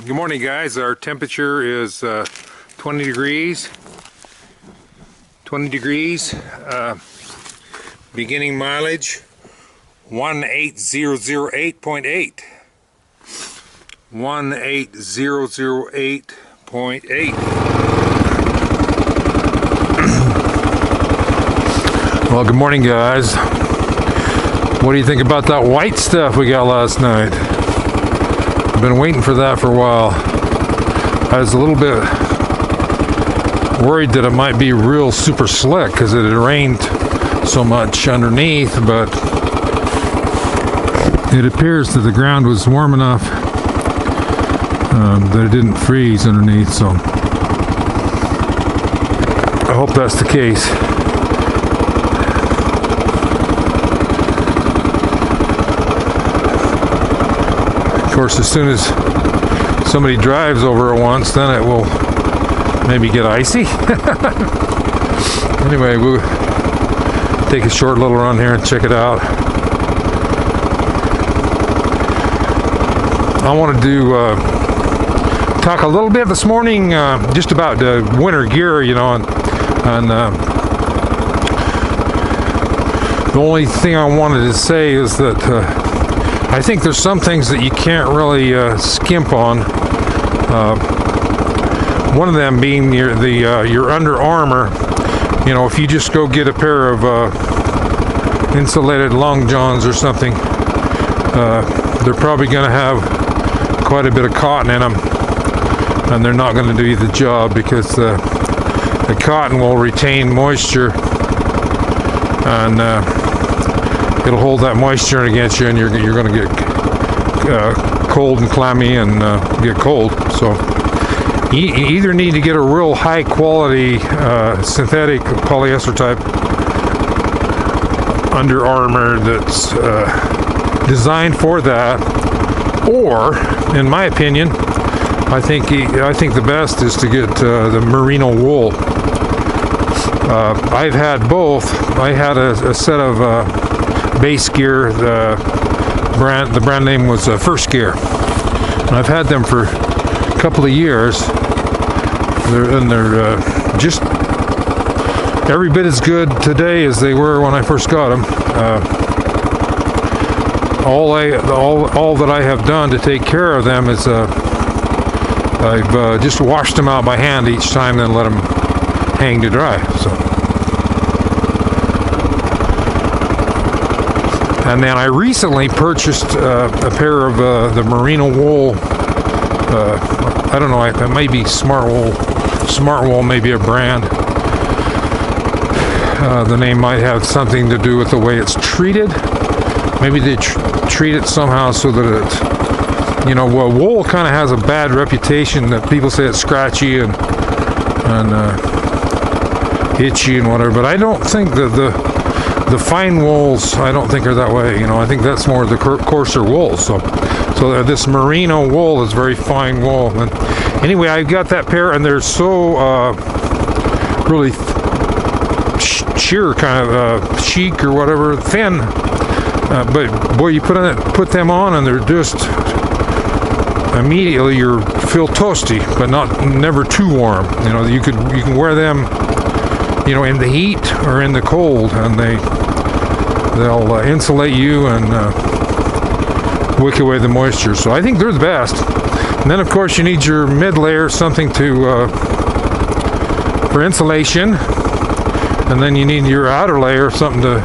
Good morning, guys. Our temperature is 20 degrees. 20 degrees. Beginning mileage 18008.8. 18008.8. Well, good morning, guys. What do you think about that white stuff we got last night? I've been waiting for that for a while. I was a little bit worried that it might be real super slick because it had rained so much underneath, but it appears that the ground was warm enough that it didn't freeze underneath, so I hope that's the case. Of course, as soon as somebody drives over it once, then it will maybe get icy. Anyway, we'll take a short little run here and check it out. I wanted to talk a little bit this morning just about the winter gear, you know, and the only thing I wanted to say is that I think there's some things that you can't really skimp on. One of them being your Under Armour. You know, if you just go get a pair of insulated long johns or something, they're probably going to have quite a bit of cotton in them, and they're not going to do you the job because the cotton will retain moisture, and it'll hold that moisture against you, and you're going to get cold and clammy and get cold. So you either need to get a real high quality synthetic polyester type Under Armour that's designed for that, or, in my opinion, I think the best is to get the merino wool. I've had both. I had a set of base gear. The brand name was First Gear, and I've had them for a couple of years. They're just every bit as good today as they were when I first got them. All that I have done to take care of them is I've just washed them out by hand each time, then let them hang to dry. So. And then I recently purchased a pair of the merino wool. I don't know, it may be Smart Wool. Smart Wool may be a brand. The name might have something to do with the way it's treated. Maybe they treat it somehow so that it, you know, well, wool kind of has a bad reputation that people say it's scratchy and itchy and whatever. But I don't think that the fine wools, I don't think are that way. You know, I think that's more the coarser wool. So this merino wool is very fine wool. And anyway, I got that pair, and they're so really sheer, kind of chic or whatever, thin. But boy, you put them on, and they're just immediately you feel toasty, but never too warm. You know, you can wear them, you know, in the heat or in the cold, and they'll insulate you and wick away the moisture. So I think they're the best. And then of course you need your mid layer, something for insulation, and then you need your outer layer, something to,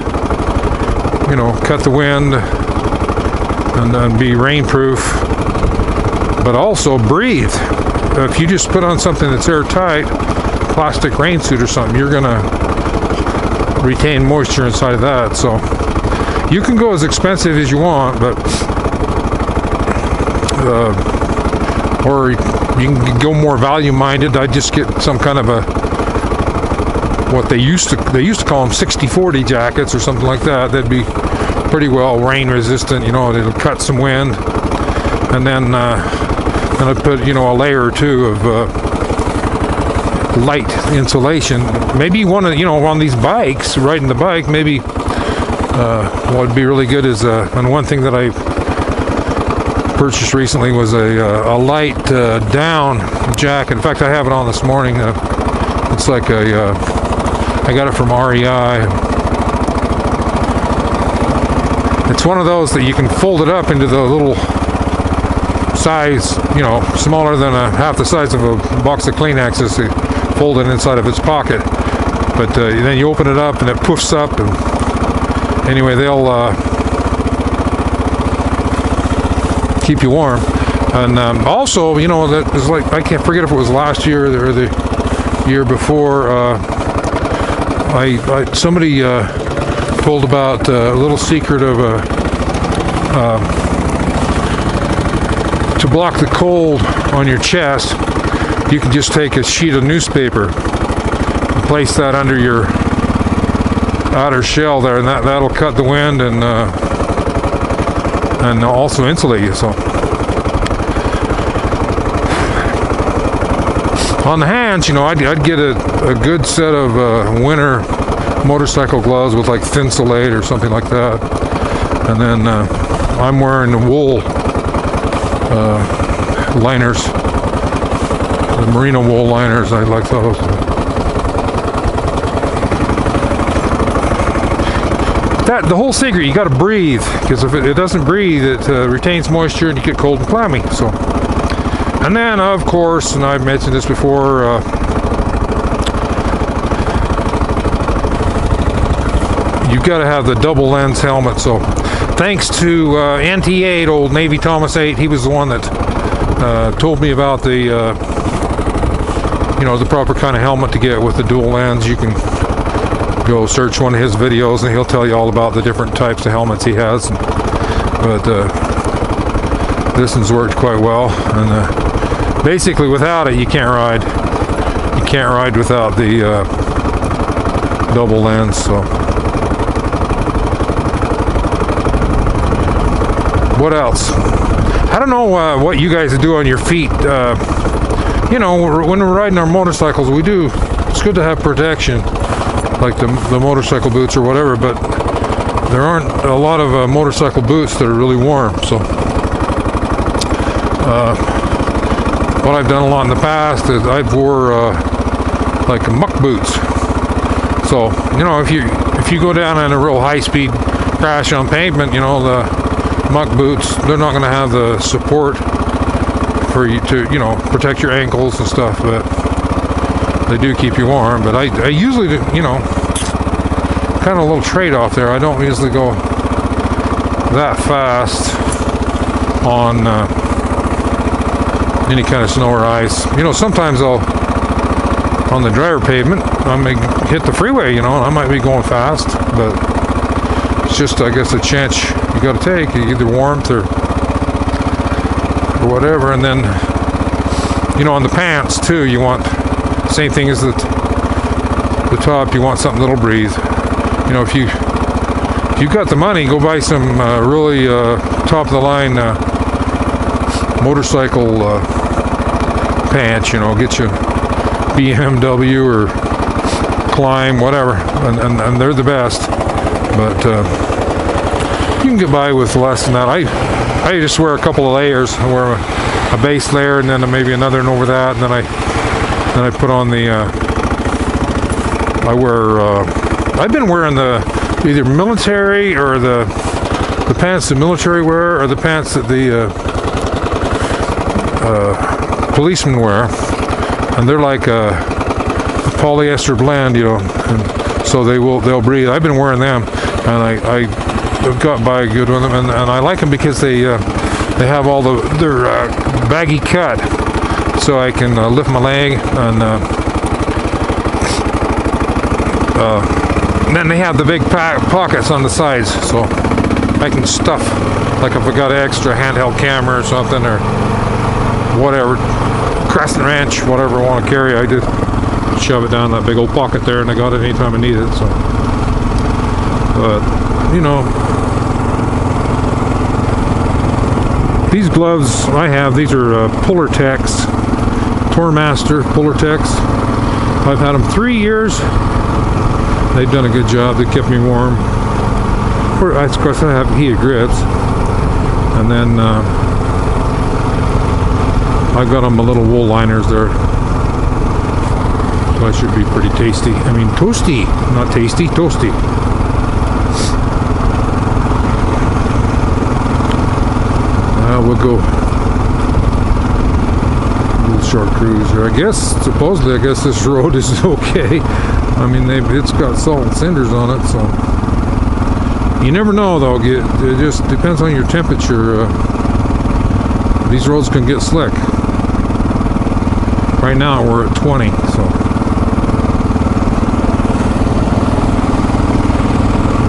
you know, cut the wind and be rainproof, but also breathe. If you just put on something that's airtight, plastic rain suit or something, you're gonna retain moisture inside of that. So you can go as expensive as you want, but or you can go more value minded. I just get some kind of a, what they used to call them 60-40 jackets or something like that. That'd be pretty well rain resistant, you know, it'll cut some wind. And then I put, you know, a layer or two of light insulation. Maybe one of, you know, on these bikes, riding the bike, maybe what would be really good is, and one thing that I purchased recently was a light down jacket. In fact, I have it on this morning. It's like I got it from REI. It's one of those that you can fold it up into the little size, you know, smaller than half the size of a box of Kleenexes. You fold it inside of its pocket. But then you open it up and it poofs up. And anyway, they'll keep you warm. And also, you know, that was like, I can't forget if it was last year or the year before, somebody told about a little secret of to block the cold on your chest. You can just take a sheet of newspaper and place that under your outer shell there, and that'll cut the wind and also insulate you. So on the hands, you know, I'd get a good set of winter motorcycle gloves with like Thinsulate or something like that, and then I'm wearing the wool liners, the merino wool liners. I like those. The whole secret, you got to breathe, because if it doesn't breathe, it retains moisture and you get cold and clammy. So, and then of course, and I've mentioned this before, you've got to have the double lens helmet. So thanks to NT8, old Navy Thomas 8, he was the one that told me about the you know, the proper kind of helmet to get with the dual lens. You can go search one of his videos and he'll tell you all about the different types of helmets he has. But this one's worked quite well, and basically without it you can't ride. You can't ride without the double lens. So what else? I don't know what you guys do on your feet. You know, when we're riding our motorcycles, it's good to have protection, like the motorcycle boots or whatever, but there aren't a lot of motorcycle boots that are really warm. So what I've done a lot in the past is I've wore like muck boots. So, you know, if you go down in a real high-speed crash on pavement, you know, the muck boots, they're not going to have the support for you to, you know, protect your ankles and stuff, but they do keep you warm. But I usually do, you know, kind of a little trade-off there. I don't usually go that fast on any kind of snow or ice. You know, sometimes on the drier pavement, I may hit the freeway, you know, and I might be going fast, but it's just, I guess, a chance you got to take, either warmth or whatever. And then, you know, on the pants too, you want same thing as the top. You want something that'll breathe. You know, if you've got the money, go buy some really top of the line motorcycle pants. You know, get you BMW or Climb, whatever, and they're the best. But you can get by with less than that. I just wear a couple of layers. I wear a base layer and then maybe another one over that, and then I put on the I've been wearing the either military or the pants the military wear, or the pants that the policemen wear, and they're like a polyester blend, you know, and so they'll breathe. I've been wearing them, and I've got by good with them, and I like them because they have all their baggy cut, so I can lift my leg, and then they have the big pockets on the sides, so I can stuff, like if I got an extra handheld camera or something, or whatever, crescent wrench, whatever I want to carry, I just shove it down that big old pocket there, and I got it anytime I need it. So, but you know, these gloves I have, these are Puller Techs, Tourmaster Puller Techs. I've had them 3 years. They've done a good job. They kept me warm. Of course, I have heated grips, and then I've got them a little wool liners there. So that should be pretty tasty. I mean toasty, not tasty, toasty. We'll go a little short cruise here. I guess, supposedly, I guess this road is okay. I mean, it's got salt and cinders on it, so you never know though. It just depends on your temperature. These roads can get slick. Right now we're at 20, so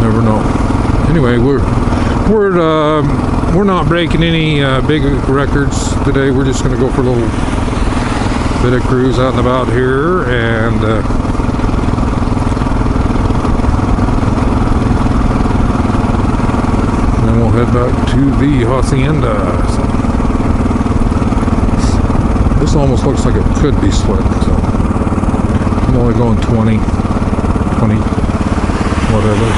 never know. Anyway, we're not breaking any big records today. We're just going to go for a little bit of cruise out and about here, and then we'll head back to the hacienda. So this almost looks like it could be slick, so I'm only going 20, whatever.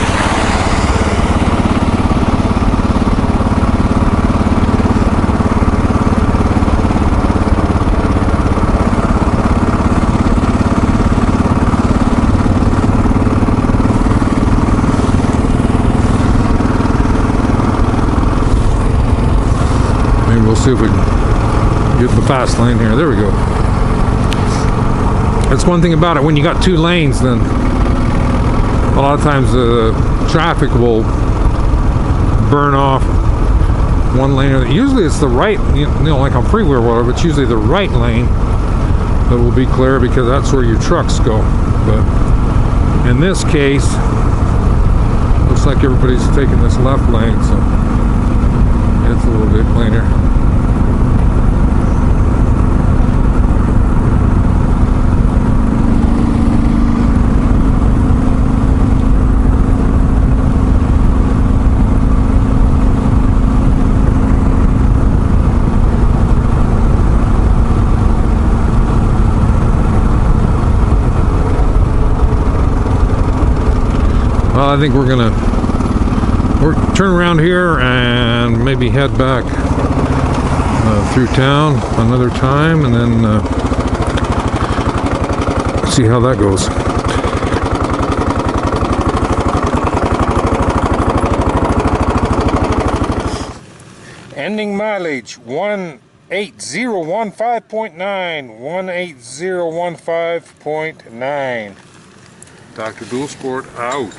Maybe we'll see if we can get the fast lane here. There we go. That's one thing about it. When you got two lanes, then a lot of times the traffic will burn off one lane. Usually it's the right, you know, like on freeway or whatever, it's usually the right lane that will be clear because that's where your trucks go. But in this case, looks like everybody's taking this left lane, so it's a little bit cleaner. Well, I think we're gonna turn around here and maybe head back through town another time, and then see how that goes. Ending mileage 18015.9. 18015.9. Dr. Dual Sport out.